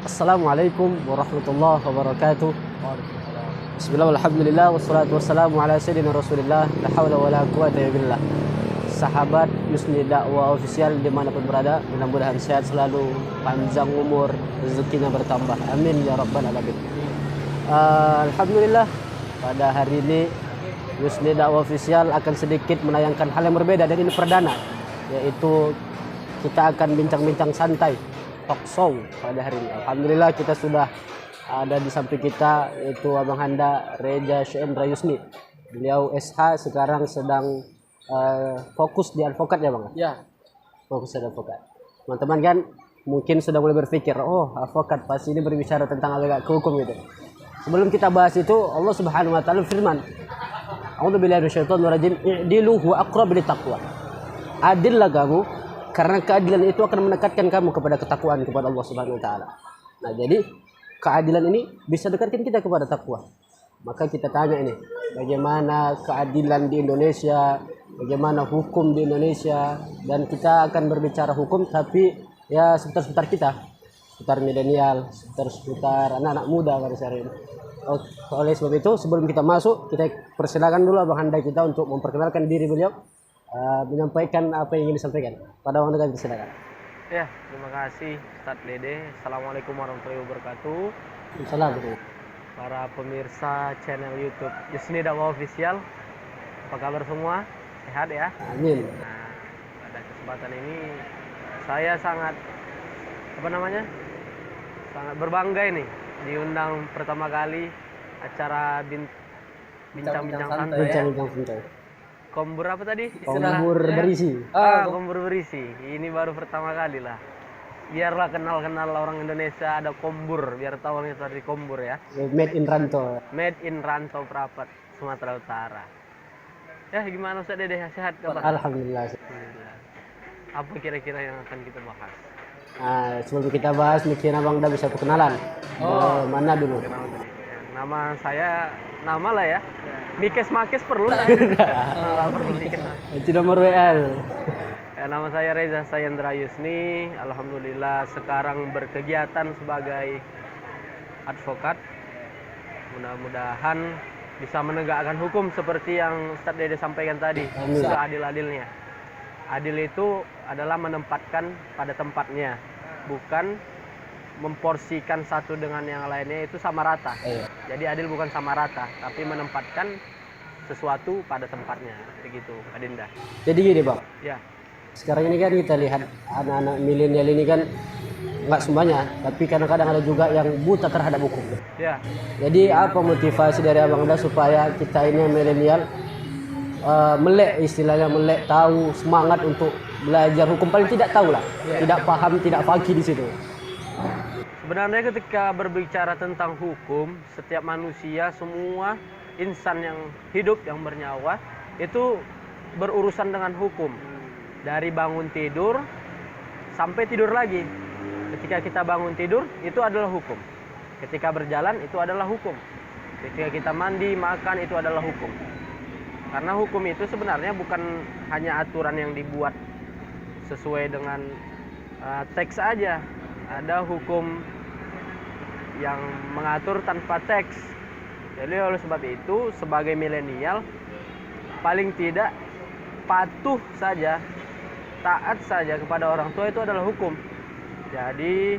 Assalamualaikum warahmatullahi wabarakatuh. Bismillah, alhamdulillah, wassalatu wassalamu ala sayyidina rasulillah. La hawla wa la quwata illa billah. Sahabat Yusni Dakwah Official dimanapun berada, mudah-mudahan sehat selalu, panjang umur, rezekinya bertambah, amin ya rabbal alamin. Alhamdulillah, pada hari ini Yusni Dakwah Official akan sedikit menayangkan hal yang berbeda dan ini perdana, yaitu kita akan bincang-bincang santai talk show pada hari ini. Alhamdulillah kita sudah ada di samping kita, yaitu Abang Handa Reza Syendra Yusni. Beliau SH, sekarang sedang fokus di advokat ya Bang? Ya, Fokus di advokat. Teman-teman kan mungkin sudah mulai berpikir, oh advokat pasti ini berbicara tentang agak hukum gitu. Sebelum kita bahas itu, Allah Subhanahu wa taala firman, A'udzubillahi minasyaitonir rajim, i'dilu huwa aqrabu littaqwa. Adillah kamu, karena keadilan itu akan mendekatkan kamu kepada ketakwaan kepada Allah Subhanahu wa taala. Nah, jadi keadilan ini bisa dekatkan kita kepada takwa. Maka kita tanya ini, bagaimana keadilan di Indonesia, bagaimana hukum di Indonesia, dan kita akan berbicara hukum tapi ya seputar-seputar kita, seputar milenial, seputar anak-anak muda pada saat ini. Oleh sebab itu, sebelum kita masuk, kita persilakan dulu Abang Handa kita untuk memperkenalkan diri beliau, menyampaikan apa yang ingin disampaikan. Pada Abang Handa, silakan. ya, terima kasih Ustadz Dede. Assalamualaikum warahmatullahi wabarakatuh. Assalamualaikum. Para pemirsa channel YouTube Yusni Dakwah Official, apa kabar semua? Sehat ya? Amin. Nah, pada kesempatan ini saya sangat sangat berbangga ini diundang pertama kali acara bincang-bincang santai ya. Bincang-bincang santai. Kombur apa tadi? Kombur Istilahnya? berisi. Kombur berisi. Ini baru pertama kali lah. Biarlah kenal-kenal orang Indonesia ada kombur, biar tahu nih tadi kombur ya. Made in Ranto. Made in Rantau Prapat, Sumatera Utara. Ya, gimana Ustaz Dede? Sehat kabar? Alhamdulillah. Alhamdulillah. Apa kira-kira yang akan kita bahas? Nah, sebelum kita bahas, mungkin Abang udah bisa perkenalan. Mana dulu? Nama saya, nama lah ya. Mikes Makes perlu lah. Nggak perlu dikenal. Itu nomor WL. Ya, nama saya Reza Syendra Yusni. Alhamdulillah sekarang berkegiatan sebagai advokat. Mudah-mudahan bisa menegakkan hukum seperti yang Ustadz Dede sampaikan tadi. Amin. Seadil-adilnya. Adil itu adalah menempatkan pada tempatnya, bukan memporsikan satu dengan yang lainnya itu sama rata. Jadi adil bukan sama rata, tapi menempatkan sesuatu pada tempatnya. Begitu, Adinda. Jadi gini Bang, Ya. sekarang ini kan kita lihat anak-anak milenial ini kan nggak semuanya, tapi kadang-kadang ada juga yang buta terhadap hukum. Ya. Jadi apa motivasi dari Abang Anda supaya kita ini milenial melek, istilahnya melek, tahu, semangat untuk belajar hukum, paling tidak tahu lah, tidak paham, tidak fakih di situ. Sebenarnya ketika berbicara tentang hukum, setiap manusia, semua insan yang hidup, yang bernyawa, itu berurusan dengan hukum. Dari bangun tidur sampai tidur lagi. Ketika kita bangun tidur, itu adalah hukum. Ketika berjalan, itu adalah hukum. Ketika kita mandi, makan, itu adalah hukum. Karena hukum itu sebenarnya bukan hanya aturan yang dibuat sesuai dengan teks aja. Ada hukum yang mengatur tanpa teks. Jadi oleh sebab itu sebagai milenial paling tidak patuh saja, taat saja kepada orang tua itu adalah hukum. Jadi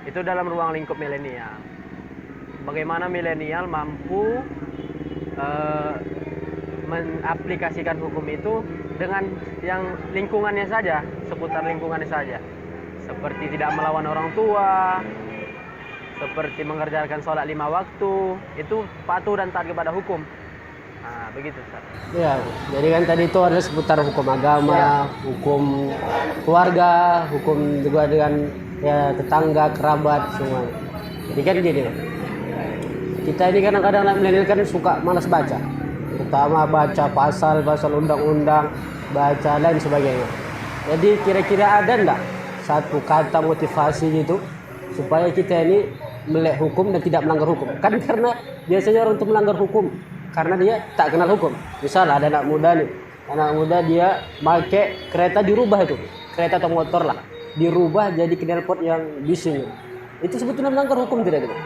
itu dalam ruang lingkup milenial. Bagaimana milenial mampu mengaplikasikan hukum itu dengan yang lingkungannya saja, seputar lingkungannya saja. Seperti tidak melawan orang tua, seperti mengerjakan sholat 5 waktu, itu patuh dan taat kepada hukum. Nah, begitu Ustaz. Ya, jadi kan tadi itu adalah seputar hukum agama, hukum keluarga, hukum juga dengan ya tetangga, kerabat, semua. Jadi kan gini, kita ini kadang-kadang anak milenial kan suka malas baca, terutama baca pasal-pasal undang-undang, baca lain sebagainya. Jadi kira-kira ada enggak satu kata motivasi gitu supaya kita ini melek hukum dan tidak melanggar hukum? Kan karena biasanya orang itu melanggar hukum karena dia tak kenal hukum. Misalnya ada anak muda nih, anak muda dia pakai kereta dirubah itu, kereta atau motor lah, dirubah jadi knalpot yang bising. Itu sebetulnya melanggar hukum tidak gitu?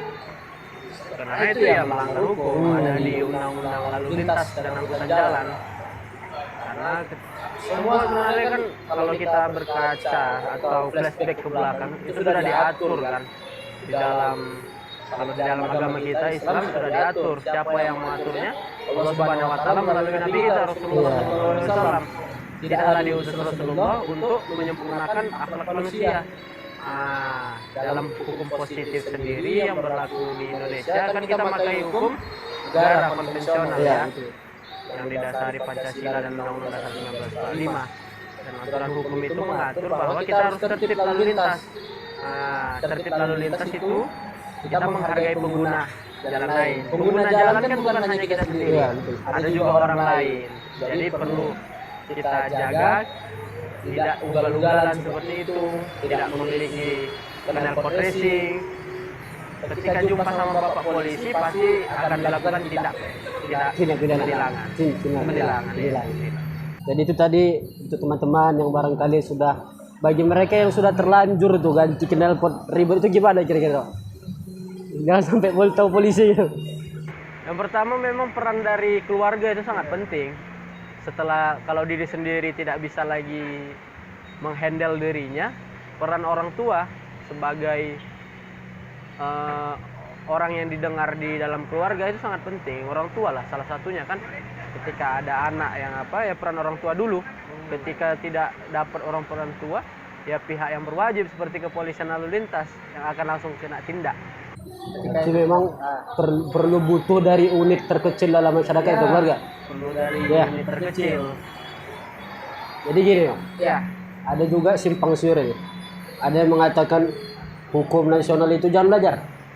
Karena itu ya melanggar hukum, ada di undang-undang lalu lintas dan angkutan jalan. Karena semua sebenarnya kan kalau kita berkaca atau flashback ke belakang itu sudah diatur kan di dalam, kalau di dalam agama kita Islam sudah diatur siapa yang mengaturnya, Allah Subhanahu wa taala melalui nabi kita Rasulullah SAW. Tidaklah diutus Rasulullah untuk menyempurnakan akhlak manusia. Dalam hukum positif sendiri yang berlaku di Indonesia kan kita memakai hukum negara konvensional ya, yang didasari Pancasila dan Undang-Undang Dasar 1945. Dan aturan hukum itu mengatur bahwa kita harus tertib lalu lintas. Tertib lalu lintas itu kita menghargai pengguna jalan lain. Pengguna jalan kan bukan hanya kita sendiri, ada juga orang lain. Jadi perlu kita jaga, tidak ugal-ugalan seperti itu, tidak memiliki knalpot racing. Ketika jumpa sama bapak polisi pasti akan dilakukan tindak penilangan. Jadi itu tadi untuk teman-teman yang barangkali sudah, bagi mereka yang sudah terlanjur tuh ganti knalpot ribet itu gimana kira-kira? Jangan sampai tahu polisi gitu. Yang pertama memang peran dari keluarga itu sangat penting. Setelah kalau diri sendiri tidak bisa lagi menghandle dirinya, peran orang tua sebagai orang yang didengar di dalam keluarga itu sangat penting. Orang tua lah salah satunya kan. Ketika ada anak yang ya peran orang tua dulu. Ketika tidak dapat peran tua, ya pihak yang berwajib seperti kepolisian lalu lintas yang akan langsung kena tindak. Jadi memang perlu butuh dari unit terkecil dalam masyarakat itu keluarga. Perlu dari unit terkecil. Jadi gini, Ya. ada juga simpang siur ini. Ada yang mengatakan hukum nasional itu jangan belajar.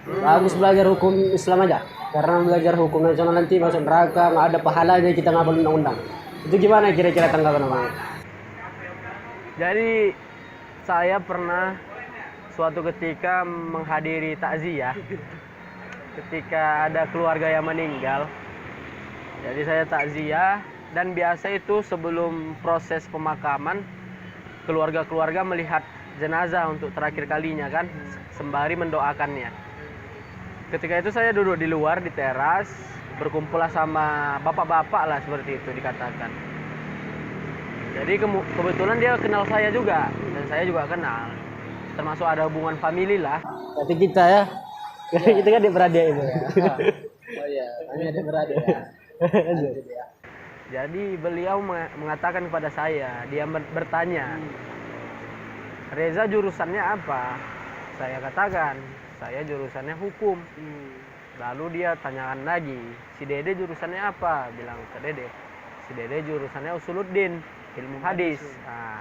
Bagus belajar hukum Islam aja. Karena belajar hukum nasional nanti masuk neraka, nggak ada pahalanya kita ngapal undang-undang. Itu gimana kira-kira tanggapan Bang? Jadi saya pernah suatu ketika menghadiri takziah ketika ada keluarga yang meninggal. Jadi saya takziah dan biasa itu sebelum proses pemakaman keluarga-keluarga melihat jenazah untuk terakhir kalinya kan, sembari mendoakannya. Ketika itu saya duduk di luar di teras, berkumpullah sama bapak-bapak lah seperti itu dikatakan. Jadi kebetulan dia kenal saya juga dan saya juga kenal. Termasuk ada hubungan famili lah. Berarti kita ya, kita kan beradik itu. Oh iya, kami ada beradik ya. Jadi beliau mengatakan kepada saya, dia bertanya, Reza jurusannya apa? Saya katakan, saya jurusannya hukum. Lalu dia tanyakan lagi, si Dede jurusannya apa? Bilang ke Dede, si Dede jurusannya usuluddin, ilmu hadis. Nah,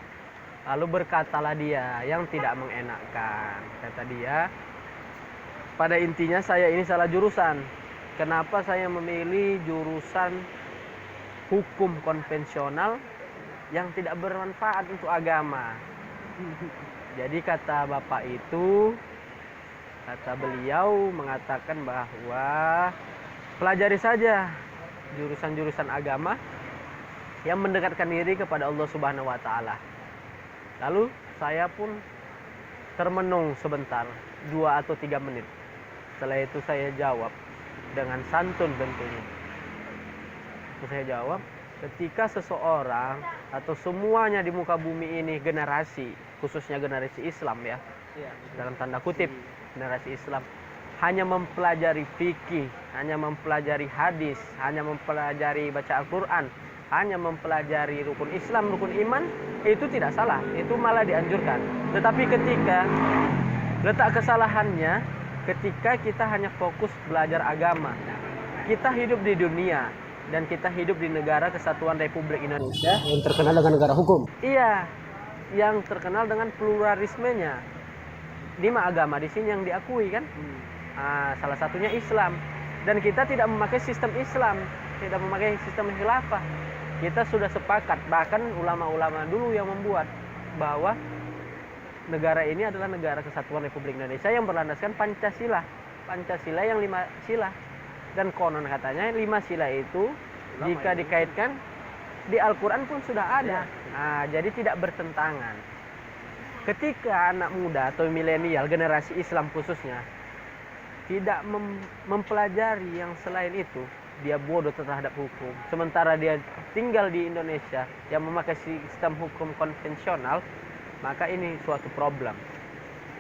lalu berkatalah dia yang tidak mengenakkan. Kata dia, pada intinya saya ini salah jurusan. Kenapa saya memilih jurusan hukum konvensional yang tidak bermanfaat untuk agama? Jadi kata bapak itu, kata beliau mengatakan bahwa pelajari saja jurusan-jurusan agama yang mendekatkan diri kepada Allah Subhanahu wa taala. Lalu saya pun termenung sebentar, 2 atau 3 menit. Setelah itu saya jawab dengan santun tentunya. Saya jawab, ketika seseorang atau semuanya di muka bumi ini generasi, khususnya generasi Islam ya, dalam tanda kutip generasi Islam, hanya mempelajari fikih, hanya mempelajari hadis, hanya mempelajari baca Al-Quran, hanya mempelajari rukun Islam, rukun iman, itu tidak salah, itu malah dianjurkan. Tetapi ketika letak kesalahannya, ketika kita hanya fokus belajar agama, kita hidup di dunia dan kita hidup di negara kesatuan Republik Indonesia yang terkenal dengan negara hukum. Iya, yang terkenal dengan pluralismenya. 5 agama di sini yang diakui kan. Salah satunya Islam. Dan kita tidak memakai sistem Islam, tidak memakai sistem khilafah. Kita sudah sepakat, bahkan ulama-ulama dulu yang membuat bahwa negara ini adalah negara kesatuan Republik Indonesia yang berlandaskan Pancasila. Pancasila yang 5 sila. Dan konon katanya 5 sila itu jika dikaitkan di Al-Quran pun sudah ada. Jadi tidak bertentangan. ketika anak muda atau milenial, generasi Islam khususnya, tidak mempelajari yang selain itu, dia bodoh terhadap hukum. Sementara dia tinggal di Indonesia yang memakai sistem hukum konvensional, maka ini suatu problem.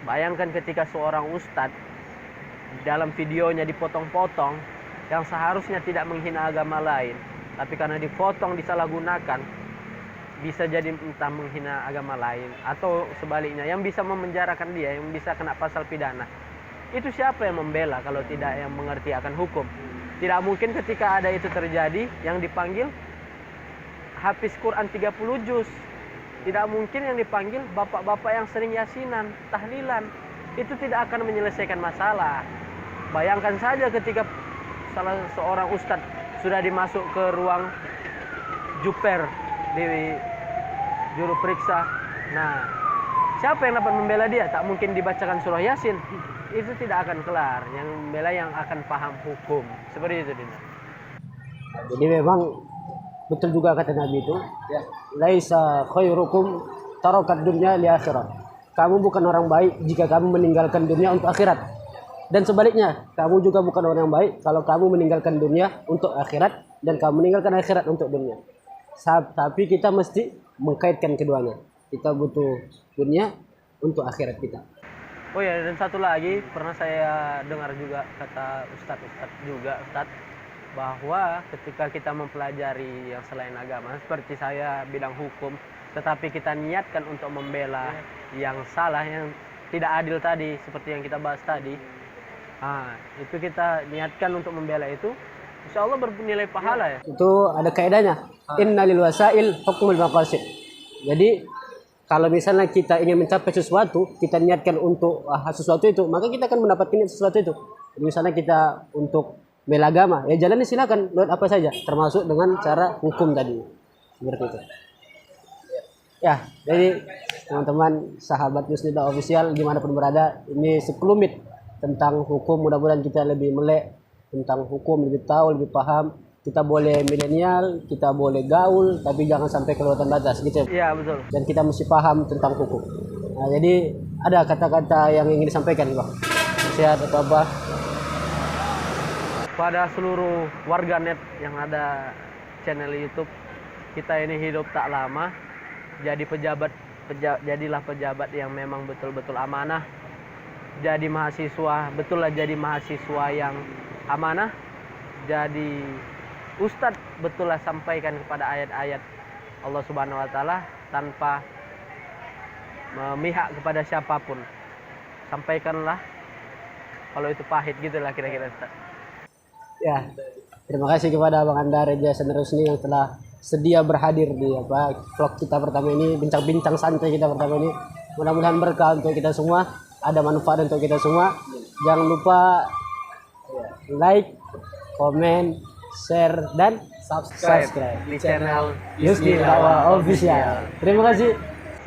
Bayangkan ketika seorang ustadz dalam videonya dipotong-potong yang seharusnya tidak menghina agama lain, tapi karena dipotong disalahgunakan, bisa jadi entah menghina agama lain atau sebaliknya yang bisa memenjarakan dia, yang bisa kena pasal pidana. Itu siapa yang membela kalau tidak yang mengerti akan hukum? Tidak mungkin ketika ada itu terjadi yang dipanggil hafiz Quran 30 juz. Tidak mungkin yang dipanggil bapak-bapak yang sering yasinan, tahlilan. Itu tidak akan menyelesaikan masalah. Bayangkan saja ketika salah seorang ustadz sudah dimasuk ke ruang juper di juru periksa. Nah, siapa yang dapat membela dia? Tak mungkin dibacakan surah Yasin. Itu tidak akan kelar. Yang membela yang akan paham hukum. Seperti itu, Dina. Jadi memang betul juga kata Nabi itu, ya, laisa khairukum tarakat dunya li akhirat. Kamu bukan orang baik jika kamu meninggalkan dunia untuk akhirat. Dan sebaliknya, kamu juga bukan orang yang baik kalau kamu meninggalkan dunia untuk akhirat dan kamu meninggalkan akhirat untuk dunia. Tapi kita mesti mengkaitkan keduanya. Kita butuh dunia untuk akhirat kita. Oh ya, dan satu lagi pernah saya dengar juga kata Ustadz juga, bahwa ketika kita mempelajari yang selain agama, seperti saya bidang hukum, tetapi kita niatkan untuk membela yang salah, yang tidak adil tadi, seperti yang kita bahas tadi, itu kita niatkan untuk membela itu, insya Allah bernilai pahala ya. Itu ada kaidahnya. Innalil wasail hukmul maqasid. Jadi kalau misalnya kita ingin mencapai sesuatu, kita niatkan untuk sesuatu itu, maka kita akan mendapatkan sesuatu itu. Jadi misalnya kita untuk bela agama, ya jalannya silakan lewat apa saja, termasuk dengan cara hukum tadi. Seperti itu. Ya, jadi teman-teman sahabat Yusnida Official dimanapun berada, ini sekelumit tentang hukum. Mudah-mudahan kita lebih melek tentang hukum, lebih tahu, lebih paham. Kita boleh milenial, kita boleh gaul, tapi jangan sampai kelewatan batas gitu. Iya, betul. Dan kita mesti paham tentang hukum. Nah, jadi ada kata-kata yang ingin disampaikan, Bang. Sehat atau apa? Pada seluruh warganet yang ada channel YouTube, kita ini hidup tak lama. Jadilah pejabat yang memang betul-betul amanah. Jadi mahasiswa, betullah jadi mahasiswa yang amanah. Jadi Ustadz betullah sampaikan kepada ayat-ayat Allah Subhanahu wa taala tanpa memihak kepada siapapun. Sampaikanlah kalau itu pahit gitulah kira-kira Ustadz. Ya. Terima kasih kepada Abang Anda Reja Senrusni yang telah sedia berhadir di vlog kita pertama ini, bincang-bincang santai kita pertama ini. Mudah-mudahan berkah untuk kita semua, ada manfaat untuk kita semua. Jangan lupa like, komen, share dan subscribe di channel Yusni Dawa Official. Terima kasih.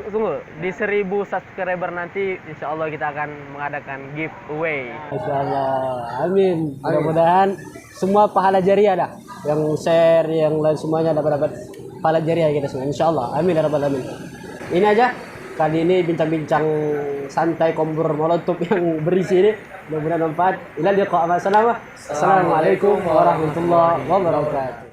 Tunggu, di 1000 subscriber nanti insya Allah kita akan mengadakan giveaway. Insya Allah, amin. Mudah-mudahan semua pahala jariah dah. Yang share, yang lain semuanya dapat pahala jariah kita semua. Insya Allah, amin ya rabbal alamin. Ini aja kali ini bincang-bincang santai kompor molotov yang berisi ini. Mudah-mudahan bermanfaat. Assalamualaikum warahmatullahi wabarakatuh.